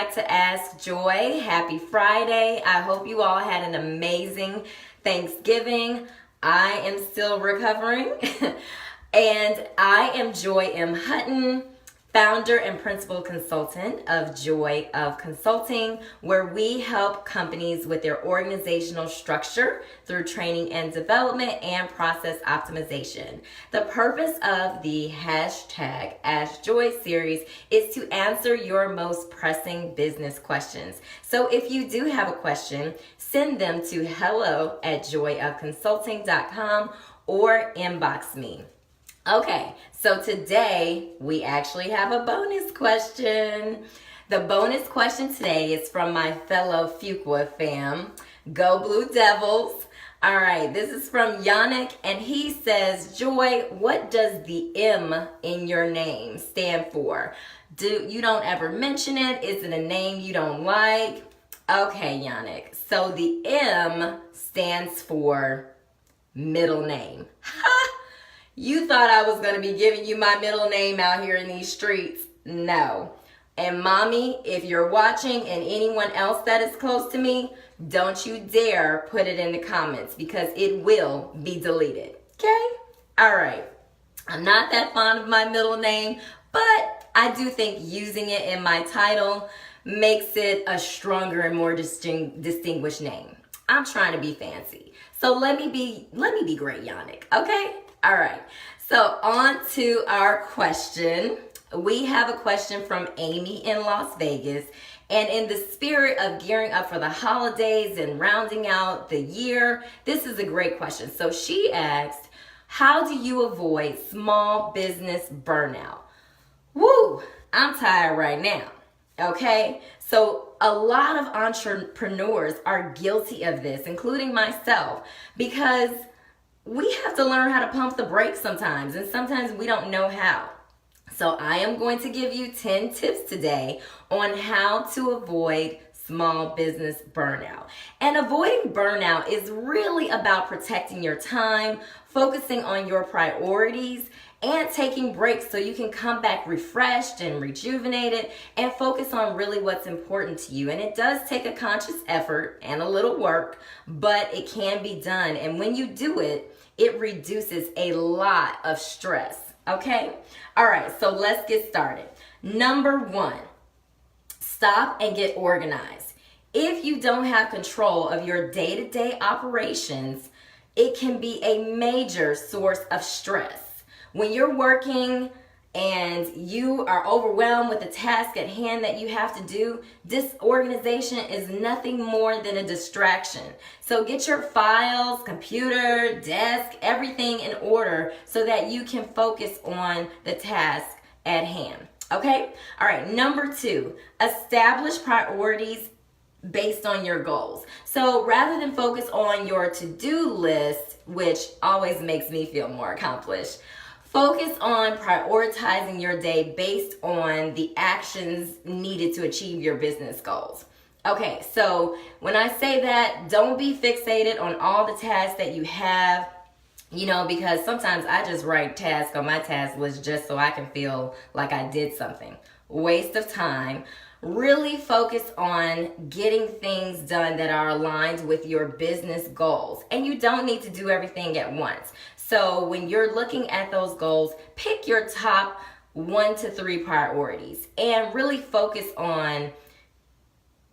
back to Ask Joy. Happy Friday. I hope you all had an amazing Thanksgiving. I am still recovering. And I am Joy M. Hutton, founder and principal consultant of Joy of Consulting, where we help companies with their organizational structure through training and development and process optimization. The purpose of the hashtag AskJoy series is to answer your most pressing business questions. So if you do have a question, send them to hello@joyofconsulting.com or inbox me. Okay, so today we actually have a bonus question. The bonus question today is from my fellow Fuqua fam. Go Blue Devils. All right, this is from Yannick, and he says, Joy, what does the M in your name stand for? You don't ever mention it. Is it a name you don't like? Okay, Yannick. So the M stands for middle name. You thought I was going to be giving you my middle name out here in these streets. No. And mommy, if you're watching and anyone else that is close to me, don't you dare put it in the comments because it will be deleted. Okay? All right. I'm not that fond of my middle name, but I do think using it in my title makes it a stronger and more distinguished name. I'm trying to be fancy. So let me be great, Yannick. Okay? All right, so on to our question. We have a question from Amy in Las Vegas. And in the spirit of gearing up for the holidays and rounding out the year, this is a great question. So she asked, how do you avoid small business burnout? Woo, I'm tired right now. Okay, so a lot of entrepreneurs are guilty of this, including myself, because we have to learn how to pump the brakes sometimes, and sometimes we don't know how. So I am going to give you 10 tips today on how to avoid small business burnout. And avoiding burnout is really about protecting your time, focusing on your priorities, and taking breaks so you can come back refreshed and rejuvenated and focus on really what's important to you. And it does take a conscious effort and a little work, but it can be done. And when you do it, it reduces a lot of stress. Okay? All right, so let's get started. Number 1, stop and get organized. If you don't have control of your day-to-day operations, it can be a major source of stress. When you're working and you are overwhelmed with the task at hand that you have to do, disorganization is nothing more than a distraction. So get your files, computer, desk, everything in order so that you can focus on the task at hand. Okay? All right, number 2, establish priorities based on your goals. So rather than focus on your to-do list, which always makes me feel more accomplished, focus on prioritizing your day based on the actions needed to achieve your business goals. Okay, so when I say that, don't be fixated on all the tasks that you have, because sometimes I just write tasks on my task list just so I can feel like I did something. Waste of time. Really focus on getting things done that are aligned with your business goals. And you don't need to do everything at once. So when you're looking at those goals, pick your top 1 to 3 priorities and really focus on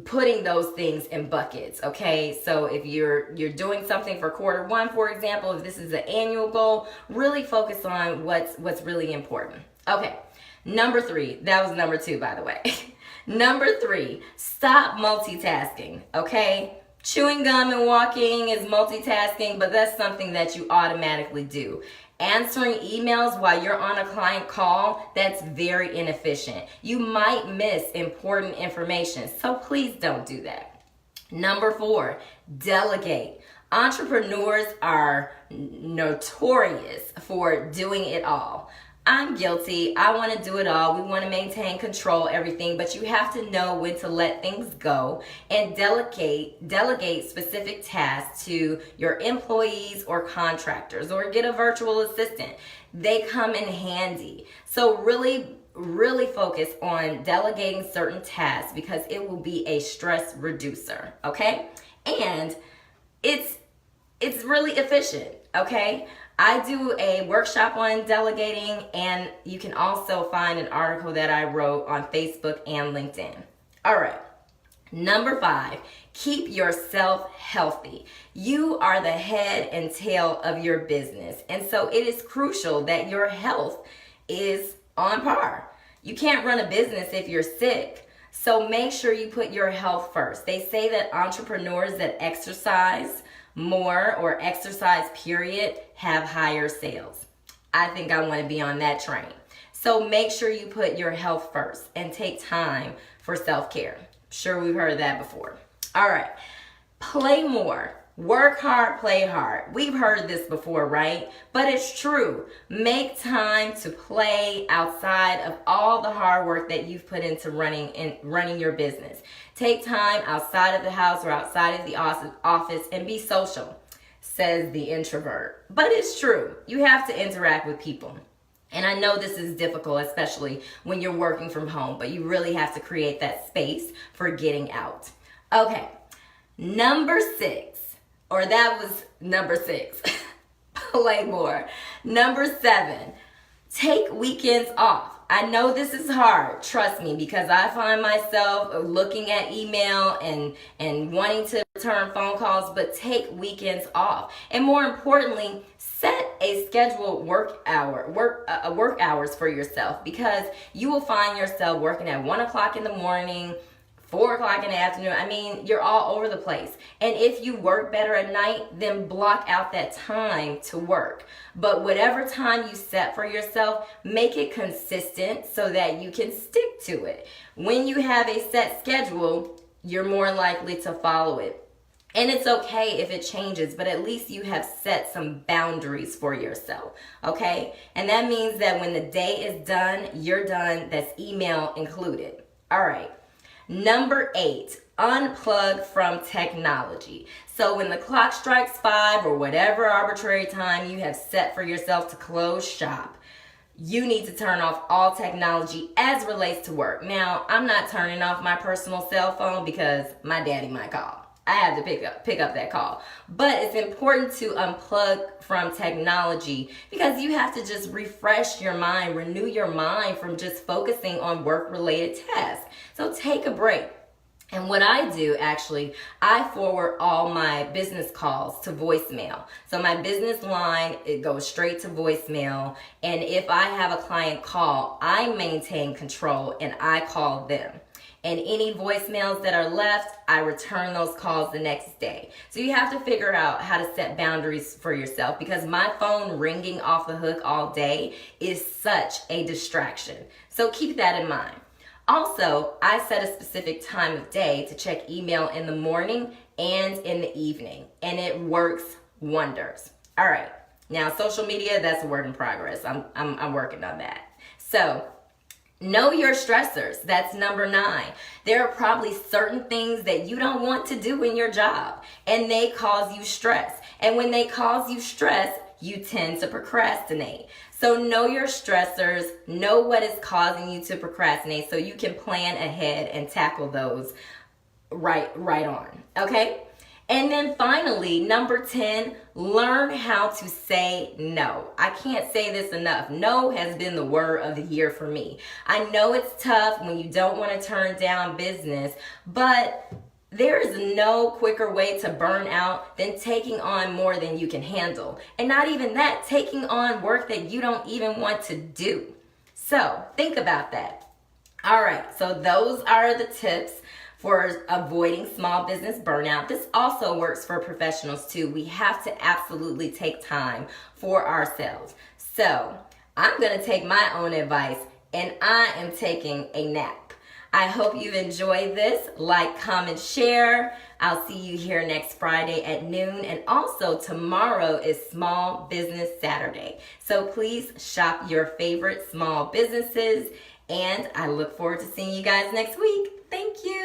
putting those things in buckets, okay? So if you're doing something for quarter 1, for example, if this is an annual goal, really focus on what's really important. Okay, number 3, that was number 2, by the way. Number 3, stop multitasking, okay? Chewing gum and walking is multitasking, but that's something that you automatically do. Answering emails while you're on a client call, that's very inefficient. You might miss important information, so please don't do that. Number 4, delegate. Entrepreneurs are notorious for doing it all. I'm guilty. I want to do it all. We want to maintain control, everything, but you have to know when to let things go and delegate specific tasks to your employees or contractors, or get a virtual assistant. They come in handy. So really really focus on delegating certain tasks because it will be a stress reducer, okay? And it's really efficient, okay? I do a workshop on delegating, and you can also find an article that I wrote on Facebook and LinkedIn. All right. Number 5, keep yourself healthy. You are the head and tail of your business, and so it is crucial that your health is on par. You can't run a business if you're sick, so make sure you put your health first. They say that entrepreneurs that exercise more or exercise period have higher sales. I think I want to be on that train. So make sure you put your health first and take time for self-care. Sure, we've heard that before. All right, play more. Work hard, play hard. We've heard this before, right? But it's true. Make time to play outside of all the hard work that you've put into running your business. Take time outside of the house or outside of the office and be social, says the introvert. But it's true. You have to interact with people. And I know this is difficult, especially when you're working from home, but you really have to create that space for getting out. Okay, number 6, or that was number 6, play more. Number 7, take weekends off. I know this is hard, trust me, because I find myself looking at email and wanting to return phone calls, but take weekends off. And more importantly, set a scheduled work hours for yourself, because you will find yourself working at 1 o'clock in the morning, 4 o'clock in the afternoon. I mean, you're all over the place. And if you work better at night, then block out that time to work. But whatever time you set for yourself, make it consistent so that you can stick to it. When you have a set schedule, you're more likely to follow it. And it's okay if it changes, but at least you have set some boundaries for yourself, okay? And that means that when the day is done, you're done. That's email included. All right. Number 8, unplug from technology. So when the clock strikes 5 or whatever arbitrary time you have set for yourself to close shop, you need to turn off all technology as relates to work. Now, I'm not turning off my personal cell phone because my daddy might call. I have to pick up that call. But it's important to unplug from technology because you have to just refresh your mind, renew your mind from just focusing on work-related tasks. So take a break. And what I do, actually, I forward all my business calls to voicemail. So my business line, it goes straight to voicemail. And if I have a client call, I maintain control and I call them. And any voicemails that are left, I return those calls the next day. So you have to figure out how to set boundaries for yourself, because my phone ringing off the hook all day is such a distraction. So keep that in mind. Also, I set a specific time of day to check email in the morning and in the evening, and it works wonders. All right, now social media, that's a work in progress. I'm working on that. So know your stressors. That's number 9. There are probably certain things that you don't want to do in your job, and they cause you stress. And when they cause you stress, you tend to procrastinate. So know your stressors, know what is causing you to procrastinate so you can plan ahead and tackle those right on, okay? And then finally, number 10, learn how to say no. I can't say this enough. No has been the word of the year for me. I know it's tough when you don't want to turn down business, but there is no quicker way to burn out than taking on more than you can handle. And not even that, taking on work that you don't even want to do. So think about that. All right, so those are the tips for avoiding small business burnout. This also works for professionals too. We have to absolutely take time for ourselves. So I'm going to take my own advice, and I am taking a nap. I hope you've enjoyed this. Like, comment, share. I'll see you here next Friday at noon. And also tomorrow is Small Business Saturday. So please shop your favorite small businesses. And I look forward to seeing you guys next week. Thank you.